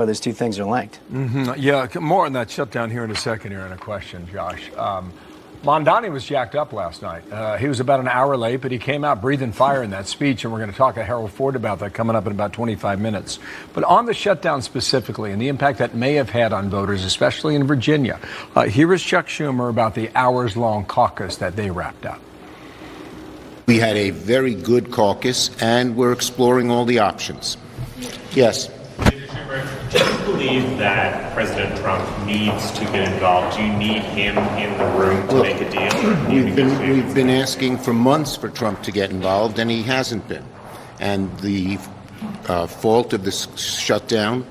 those two things are linked. Yeah, more on that shutdown here in a second here in a question, Josh. Mondani was jacked up last night. He was about an hour late, but he came out breathing fire in that speech, and we're going to talk to Harold Ford about that coming up in about 25 minutes. But on the shutdown specifically and the impact that may have had on voters, especially in Virginia, here is Chuck Schumer about the hours-long caucus that they wrapped up. We had a very good caucus, and we're exploring all the options. Yes. Do you believe that President Trump needs to get involved? Do you need him in the room to make a deal? We've been asking for months for Trump to get involved, and he hasn't been. And the fault of this shutdown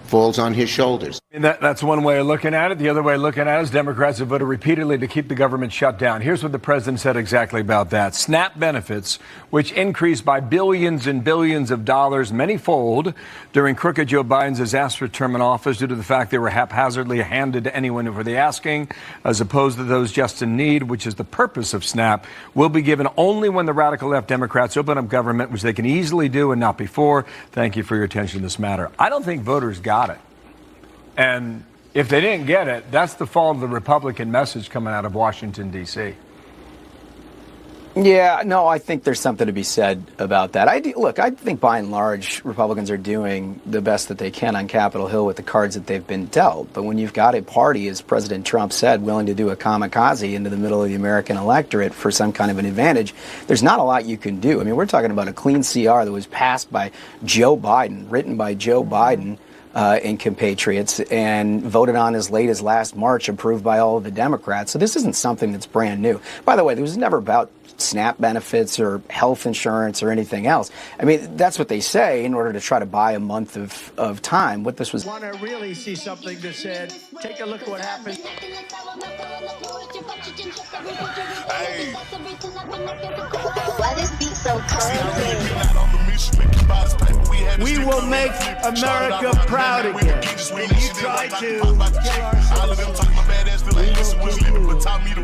falls on his shoulders. And that's one way of looking at it. The other way of looking at it is Democrats have voted repeatedly to keep the government shut down. Here's what the president said exactly about that. SNAP benefits, which increased by billions and billions of dollars, many-fold, during crooked Joe Biden's disaster term in office due to the fact they were haphazardly handed to anyone for the asking, as opposed to those just in need, which is the purpose of SNAP, will be given only when the radical left Democrats open up government, which they can easily do and not before. Thank you for your attention to this matter. I don't think voters got it. And if they didn't get it, that's the fault of the Republican message coming out of Washington, D.C. Yeah, no, I think there's something to be said about that. I think by and large, Republicans are doing the best that they can on Capitol Hill with the cards that they've been dealt. But when you've got a party, as President Trump said, willing to do a kamikaze into the middle of the American electorate for some kind of an advantage, there's not a lot you can do. I mean, we're talking about a clean CR that was passed by Joe Biden, written by Joe Biden, and compatriots, and voted on as late as last March, approved by all of the Democrats. So this isn't something that's brand new. By the way, this was never about SNAP benefits or health insurance or anything else. I mean, that's what they say in order to try to buy a month of time. What this was. Want to really see something that said, take a look at what happened. Hey. Why this beat so cold? We will make America proud again. And you try to kill our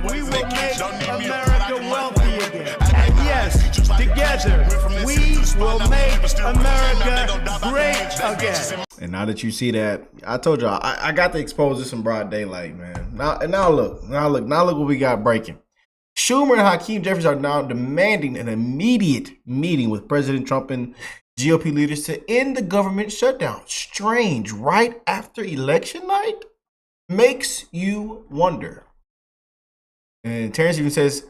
we will make America wealthy again. And yes, together, we will make America great again. And now that you see that, I told y'all, I got to expose this in broad daylight, man. Now look what we got breaking. Schumer and Hakeem Jeffries are now demanding an immediate meeting with President Trump and GOP leaders to end the government shutdown. Strange, right after election night? Makes you wonder. And Terrence even says,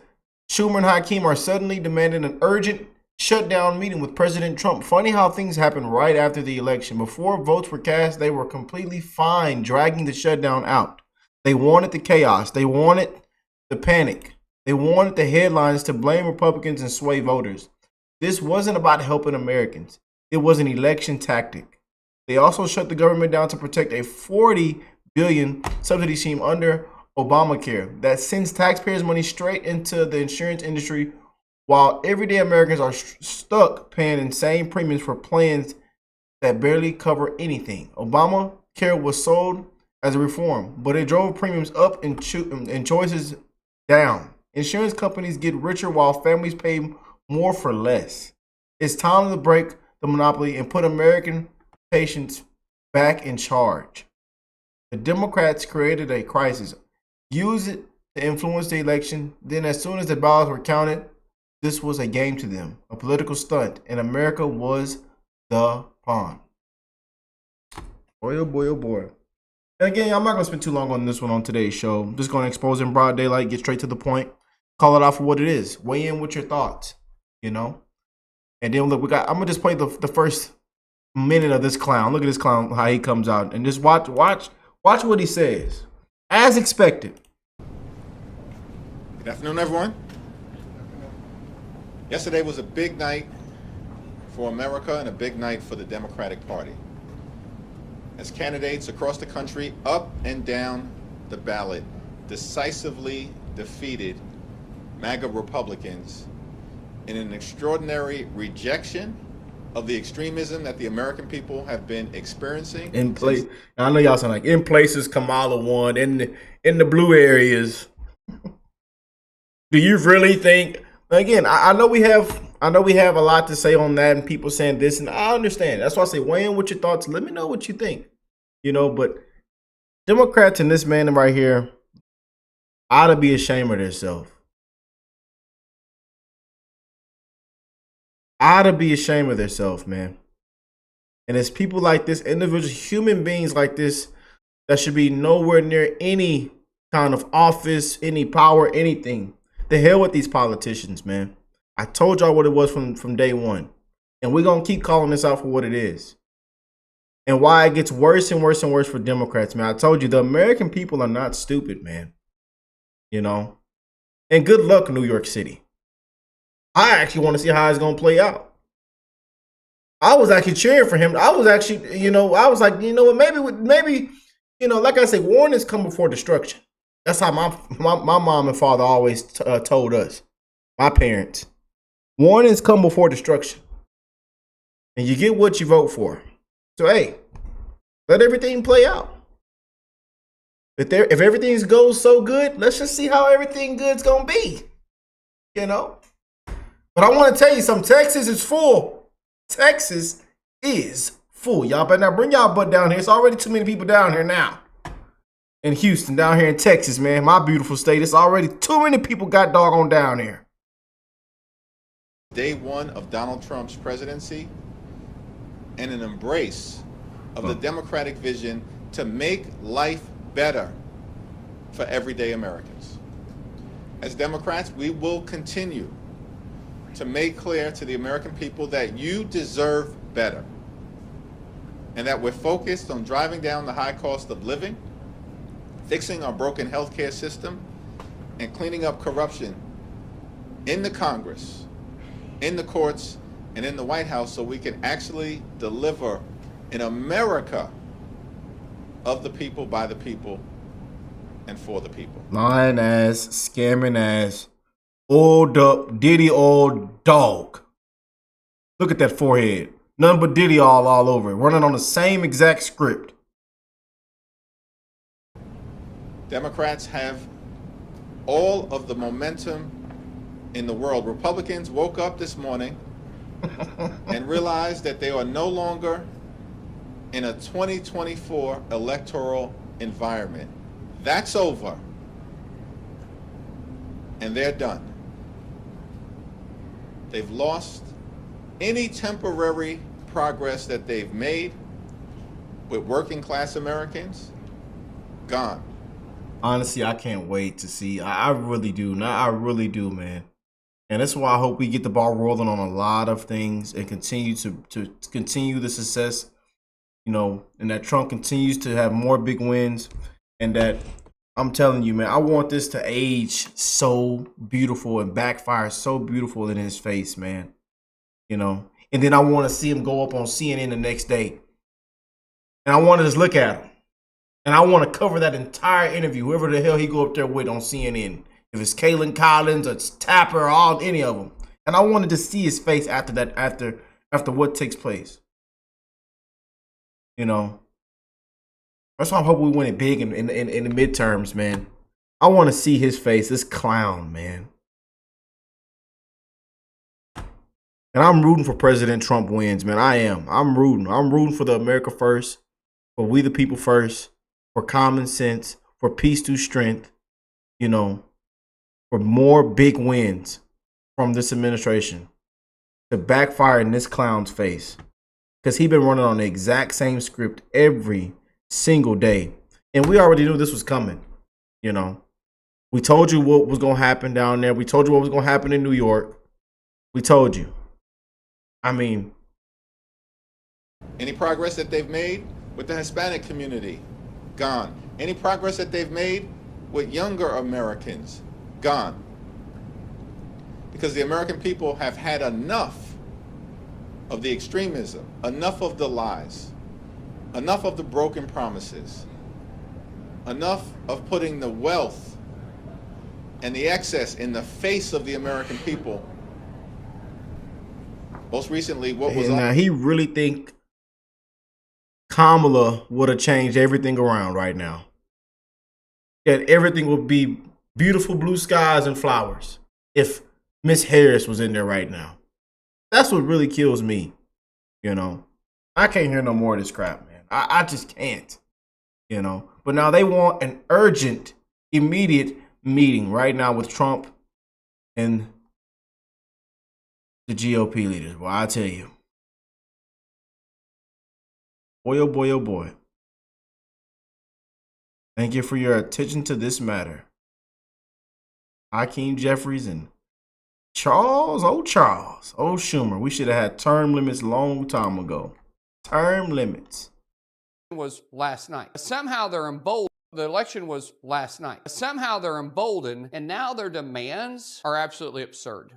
Schumer and Hakeem are suddenly demanding an urgent shutdown meeting with President Trump. Funny how things happen right after the election. Before votes were cast, they were completely fine dragging the shutdown out. They wanted the chaos. They wanted the panic. They wanted the headlines to blame Republicans and sway voters. This wasn't about helping Americans. It was an election tactic. They also shut the government down to protect a $40 billion subsidy scheme under Obamacare that sends taxpayers' money straight into the insurance industry, while everyday Americans are stuck paying insane premiums for plans that barely cover anything. Obamacare was sold as a reform, but it drove premiums up and choices down. Insurance companies get richer while families pay more for less. It's time to break the monopoly and put American patients back in charge. The Democrats created a crisis, used it to influence the election. Then as soon as the ballots were counted, this was a game to them, a political stunt, and America was the pawn. Boy, oh boy, oh boy. And again, I'm not going to spend too long on this one on today's show. I'm just going to expose in broad daylight, get straight to the point, call it out for what it is. Weigh in with your thoughts, you know? And then look, I'm going to just play the first minute of this clown. Look at this clown, how he comes out. And just watch what he says. As expected. Good afternoon, everyone. Yesterday was a big night for America and a big night for the Democratic Party. As candidates across the country, up and down the ballot, decisively defeated MAGA Republicans in an extraordinary rejection of the extremism that the American people have been experiencing. In place, I know y'all sound like in places Kamala won, in the blue areas. Do you really think? Again, I know we have a lot to say on that, and people saying this, and I understand. That's why I say weigh in with your thoughts. Let me know what you think. you know, but Democrats and this man right here ought to be ashamed of themselves. Ought to be ashamed of themselves, man. And it's people like this, individual human beings like this, that should be nowhere near any kind of office, any power, anything. The hell with these politicians, man. I told y'all what it was from day one. And we're going to keep calling this out for what it is. And why it gets worse and worse and worse for Democrats, man. I told you, the American people are not stupid, man. You know? And good luck, New York City. I actually want to see how it's going to play out. I was actually cheering for him. I was actually, you know, I was like, you know what, maybe, you know, like I say, warnings come before destruction. That's how my mom and father always told us, my parents. Warnings come before destruction. And you get what you vote for. So, hey, let everything play out. If everything goes so good, let's just see how everything good's going to be. You know? But I want to tell you something. Texas is full. Texas is full. Y'all better not bring y'all butt down here. It's already too many people down here now. In Houston, down here in Texas, man. My beautiful state. It's already too many people got doggone down here. Day one of Donald Trump's presidency and an embrace of the Democratic vision to make life better for everyday Americans. As Democrats, we will continue to make clear to the American people that you deserve better and that we're focused on driving down the high cost of living, fixing our broken healthcare system, and cleaning up corruption in the Congress, in the courts, and in the White House so we can actually deliver an America of the people, by the people, and for the people. Lying ass, scamming ass, old Diddy old dog. Look at that forehead. Nothing but Diddy all over it. Running on the same exact script. Democrats have all of the momentum in the world. Republicans woke up this morning and realized that they are no longer in a 2024 electoral environment. That's over. And they're done. They've lost any temporary progress that they've made with working class Americans. Gone. Honestly, I can't wait to see. I really do. I really do, man. And that's why I hope we get the ball rolling on a lot of things and continue to continue the success, you know, and that Trump continues to have more big wins. And that, I'm telling you, man, I want this to age so beautiful and backfire so beautiful in his face, man. You know, and then I want to see him go up on CNN the next day. And I want to just look at him. And I want to cover that entire interview, whoever the hell he go up there with on CNN. If it's Kaylin Collins or it's Tapper or all any of them. And I wanted to see his face after that, after what takes place. You know. That's why I hope we win it big in the midterms, man. I want to see his face, this clown, man. And I'm rooting for President Trump wins, man. I am. I'm rooting for the America first, for we the people first, for common sense, for peace through strength, you know, for more big wins from this administration to backfire in this clown's face. Because he's been running on the exact same script every single day. And we already knew this was coming, you know. We told you what was going to happen down there. We told you what was going to happen in New York. We told you. I mean, any progress that they've made with the Hispanic community, gone. Any progress that they've made with younger Americans, gone. Because the American people have had enough of the extremism, enough of the lies, enough of the broken promises, enough of putting the wealth and the excess in the face of the American people. Most recently, what was now he really think Kamala would have changed everything around right now. That everything would be beautiful blue skies and flowers if Miss Harris was in there right now. That's what really kills me. You know, I can't hear no more of this crap, man. I just can't. you know. But now they want an urgent, immediate meeting right now with Trump and the GOP leaders. Well, I tell you, boy, oh boy, oh boy. Thank you for your attention to this matter. Hakeem Jeffries and Charles Schumer. We should have had term limits long time ago. Term limits. Was last night. Somehow they're emboldened. The election was last night. Somehow they're emboldened, and now their demands are absolutely absurd.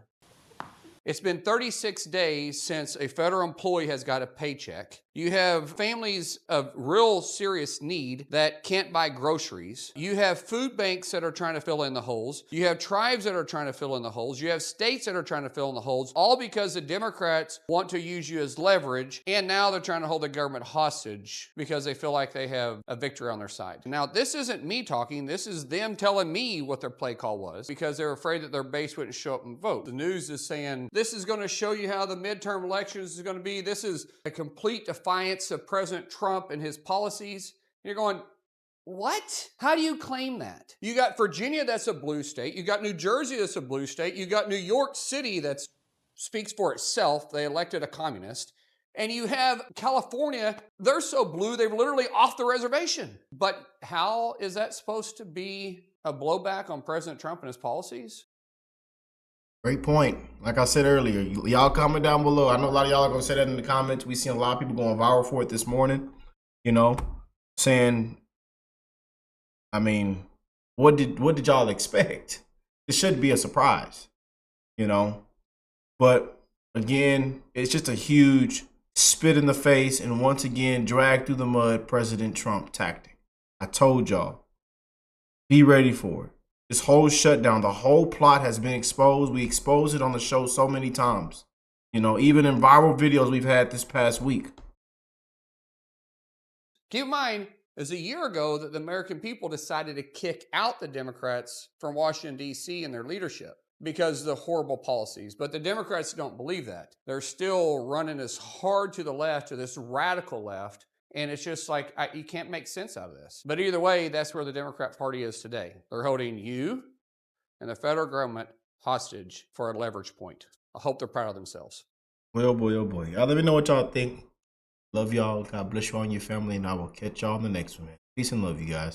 It's been 36 days since a federal employee has got a paycheck. You have families of real serious need that can't buy groceries. You have food banks that are trying to fill in the holes. You have tribes that are trying to fill in the holes. You have states that are trying to fill in the holes, all because the Democrats want to use you as leverage, and now they're trying to hold the government hostage because they feel like they have a victory on their side. Now, this isn't me talking. This is them telling me what their play call was because they're afraid that their base wouldn't show up and vote. The news is saying, this is going to show you how the midterm elections is going to be. This is a complete defiance of President Trump and his policies. You're going, what? How do you claim that? You got Virginia, that's a blue state. You got New Jersey, that's a blue state. You got New York City, that speaks for itself. They elected a communist. And you have California, they're so blue, they're literally off the reservation. But how is that supposed to be a blowback on President Trump and his policies? Great point. Like I said earlier, y'all comment down below. I know a lot of y'all are going to say that in the comments. We seen a lot of people going viral for it this morning, you know, saying, I mean, what did y'all expect? It shouldn't be a surprise, you know. But again, it's just a huge spit in the face and once again drag through the mud President Trump tactic. I told y'all, be ready for it. This whole shutdown, the whole plot has been exposed. We exposed it on the show so many times. You know, even in viral videos we've had this past week. Keep in mind, it was a year ago that the American people decided to kick out the Democrats from Washington, D.C. and their leadership because of the horrible policies. But the Democrats don't believe that. They're still running as hard to the left, to this radical left. And it's just like, you can't make sense out of this. But either way, that's where the Democrat Party is today. They're holding you and the federal government hostage for a leverage point. I hope they're proud of themselves. Well, oh boy, oh boy. Y'all let me know what y'all think. Love y'all. God bless you all and your family. And I will catch y'all in the next one. Peace and love, you guys.